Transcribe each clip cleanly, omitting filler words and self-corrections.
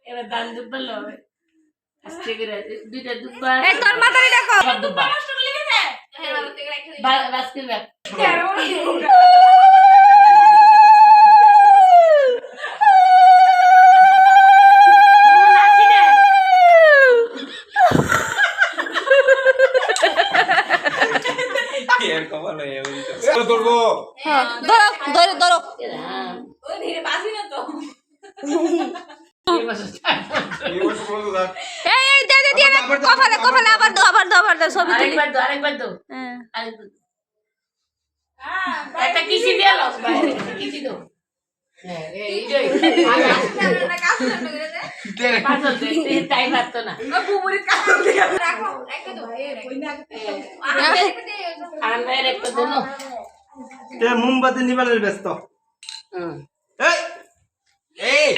এবার দান দুব্বা লবে আস্তে করে দুইটা দুব্বা এই তোর মাথায় দেখো সব দুব্বা বাস্কের ব্যাগ ধরবো ধরো ধরো এই এই দে দে দিয়ে কপালে কপালে আবার দাও ছবি তুলি আরেকবার দাও হ্যাঁ আরেকবার একটা কিসি দিয়ে লস বাইরে কিসি দাও হ্যাঁ এই যে পাজল দে টাইম লাগতো না আনবাইর একটা দেন তে মোমবাতি নিবালের ব্যস্ত এই এই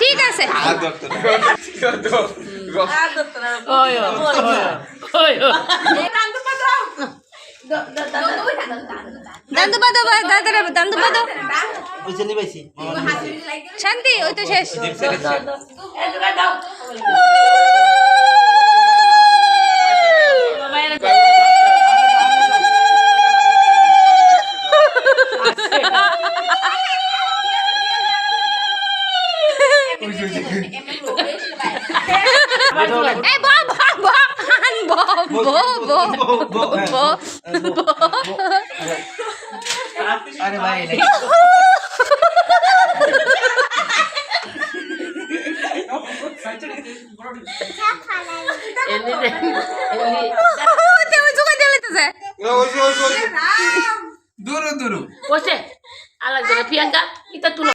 ঠিক আছে ওই ওই দান্দু পাদো দাদারে দান্দু পাদো ওইছে নিবাইছি শান্তি ওই তো শেষ দাও এই বো আরে ভাই দূর দূর বসে আলাদা প্রিয়াঙ্কা এটা তুলো